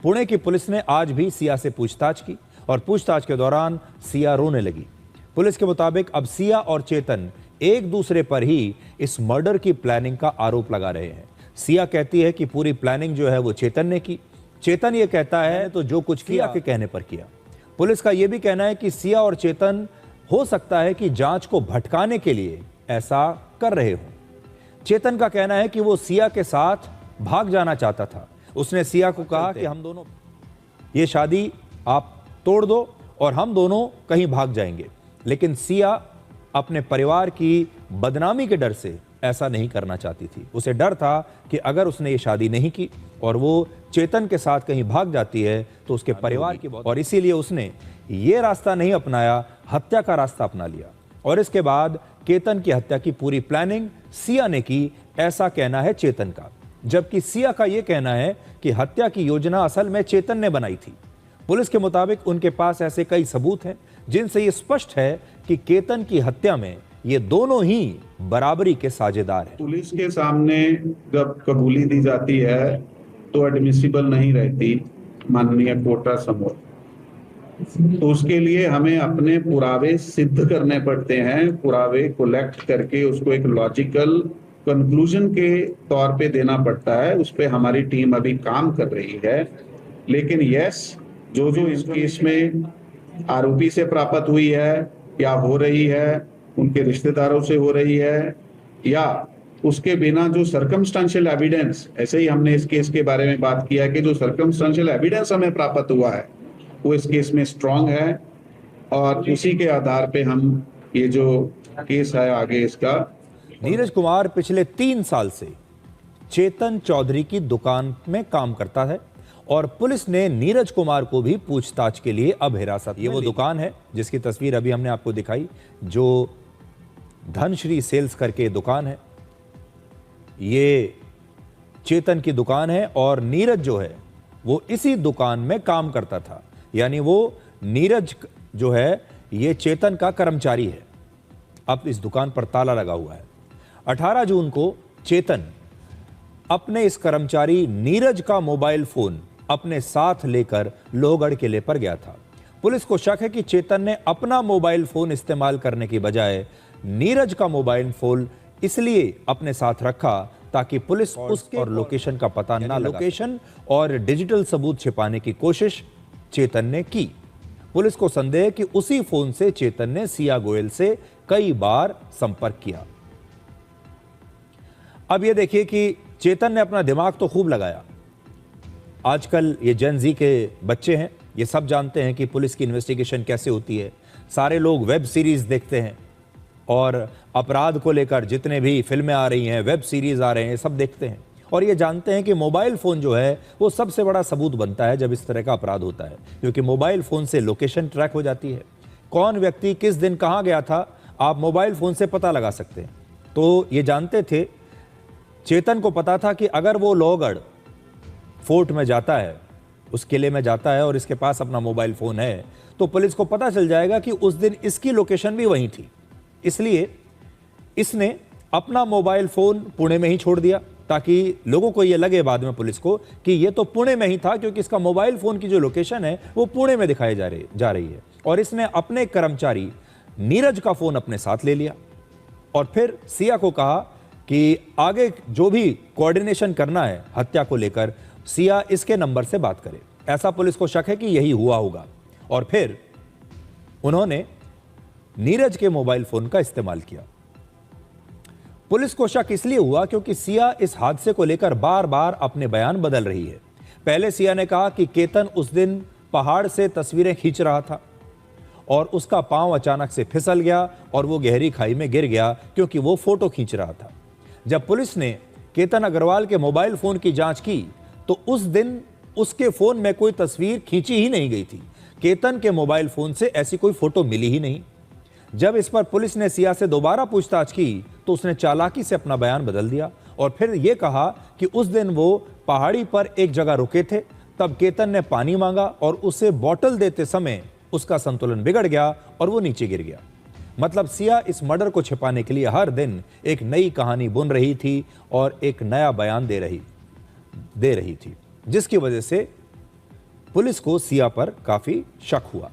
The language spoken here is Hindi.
पुणे की पुलिस ने आज भी सिया से पूछताछ की और पूछताछ के दौरान सिया रोने लगी। पुलिस के मुताबिक अब सिया और चेतन एक दूसरे पर ही इस मर्डर की प्लानिंग का आरोप लगा रहे हैं। सिया कहती है कि पूरी प्लानिंग जो है वो चेतन ने की। चेतन ये कहता है तो जो कुछ किया के कहने पर किया। पुलिस का यह भी कहना है कि सिया और चेतन हो सकता है कि जांच को भटकाने के लिए ऐसा कर रहे हो। चेतन का कहना है कि वो सिया के साथ भाग जाना चाहता था। उसने सिया को कहा कि हम दोनों ये शादी आप तोड़ दो और हम दोनों कहीं भाग जाएंगे, लेकिन सिया अपने परिवार की बदनामी के डर से ऐसा नहीं करना चाहती थी। उसे डर था कि अगर उसने ये शादी नहीं की और वो चेतन के साथ कहीं भाग जाती है तो उसके परिवार की और इसीलिए उसने ये रास्ता नहीं अपनाया, हत्या का रास्ता अपना लिया। और इसके बाद केतन की हत्या की पूरी प्लानिंग सिया ने की, ऐसा कहना है चेतन का। जबकि सिया का यह कहना है कि हत्या की योजना असल में चेतन ने बनाई थी। पुलिस के मुताबिक उनके पास ऐसे कई सबूत हैं जिनसे यह स्पष्ट है कि केतन की हत्या में ये दोनों ही बराबरी के साझेदार हैं। पुलिस के सामने जब कबूली दी जाती है तो एडमिसिबल नहीं रहती माननीय कोर्टा समोर, तो उसके लिए हमें अपने पुरावे सिद्ध करने पड़ते हैं। पुरावे कलेक्ट करके उसको एक लॉजिकल कंक्लूजन के तौर पे देना पड़ता है। उस पे हमारी टीम अभी काम कर रही है। लेकिन यस, जो इस केस में आरोपी से प्राप्त हुई है या हो रही है, उनके रिश्तेदारों से हो रही है, या उसके बिना जो सर्कमस्टेंशियल एविडेंस, ऐसे ही हमने इस केस के बारे में बात किया कि जो सर्कमस्टेंशियल एविडेंस हमें प्राप्त हुआ है वो इस केस में स्ट्रांग है, और उसी के आधार पे हम ये जो केस है आगे इसका। नीरज कुमार पिछले 3 साल से चेतन चौधरी की दुकान में काम करता है और पुलिस ने नीरज कुमार को भी पूछताछ के लिए अब हिरासत। ये वो दुकान है जिसकी तस्वीर अभी हमने आपको दिखाई, जो धनश्री सेल्स करके दुकान है। ये चेतन की दुकान है और नीरज जो है वो इसी दुकान में काम करता था। यानी वो नीरज जो है ये चेतन का कर्मचारी है। अब इस दुकान पर ताला लगा हुआ है। 18 जून को चेतन अपने इस कर्मचारी नीरज का मोबाइल फोन अपने साथ लेकर लोहगढ़ किले पर गया था। पुलिस को शक है कि चेतन ने अपना मोबाइल फोन इस्तेमाल करने की बजाय नीरज का मोबाइल फोन इसलिए अपने साथ रखा ताकि पुलिस उसके और लोकेशन का पता ना लगा। लोकेशन और डिजिटल सबूत छिपाने की कोशिश चेतन ने की। पुलिस को संदेह है कि उसी फोन से चेतन ने सिया गोयल से कई बार संपर्क किया। अब यह देखिए कि चेतन ने अपना दिमाग तो खूब लगाया। आजकल ये जेन जी के बच्चे हैं, ये सब जानते हैं कि पुलिस की इन्वेस्टिगेशन कैसे होती है। सारे लोग वेब सीरीज देखते हैं और अपराध को लेकर जितने भी फिल्में आ रही हैं, वेब सीरीज आ रहे हैं, सब देखते हैं और ये जानते हैं कि मोबाइल फ़ोन जो है वो सबसे बड़ा सबूत बनता है जब इस तरह का अपराध होता है, क्योंकि मोबाइल फ़ोन से लोकेशन ट्रैक हो जाती है। कौन व्यक्ति किस दिन कहाँ गया था आप मोबाइल फ़ोन से पता लगा सकते हैं। तो ये जानते थे, चेतन को पता था कि अगर वो लोहगढ़ फोर्ट में जाता है, उस किले में जाता है और इसके पास अपना मोबाइल फ़ोन है, तो पुलिस को पता चल जाएगा कि उस दिन इसकी लोकेशन भी वहीं थी। इसलिए इसने अपना मोबाइल फ़ोन पुणे में ही छोड़ दिया ताकि लोगों को यह लगे बाद में पुलिस को कि यह तो पुणे में ही था, क्योंकि इसका मोबाइल फ़ोन की जो लोकेशन है वो पुणे में दिखाई जा रही है। और इसने अपने कर्मचारी नीरज का फ़ोन अपने साथ ले लिया और फिर सिया को कहा कि आगे जो भी कोऑर्डिनेशन करना है हत्या को लेकर, सिया इसके नंबर से बात करे। ऐसा पुलिस को शक है कि यही हुआ होगा। और फिर उन्होंने नीरज के मोबाइल फोन का इस्तेमाल किया। पुलिस को शक इसलिए हुआ क्योंकि सिया इस हादसे को लेकर बार बार अपने बयान बदल रही है। पहले सिया ने कहा कि केतन उस दिन पहाड़ से तस्वीरें खींच रहा था और उसका पांव अचानक से फिसल गया और वो गहरी खाई में गिर गया क्योंकि वो फोटो खींच रहा था। जब पुलिस ने केतन अग्रवाल के मोबाइल फोन की जांच की तो उस दिन उसके फोन में कोई तस्वीर खींची ही नहीं गई थी। केतन के मोबाइल फोन से ऐसी कोई फोटो मिली ही नहीं। जब इस पर पुलिस ने सिया से दोबारा पूछताछ की तो उसने चालाकी से अपना बयान बदल दिया और फिर यह कहा कि उस दिन वो पहाड़ी पर एक जगह रुके थे, तब केतन ने पानी मांगा और उसे बोतल देते समय उसका संतुलन बिगड़ गया और वो नीचे गिर गया। मतलब सिया इस मर्डर को छिपाने के लिए हर दिन एक नई कहानी बुन रही थी और एक नया बयान दे रही थी, जिसकी वजह से पुलिस को सिया पर काफी शक हुआ।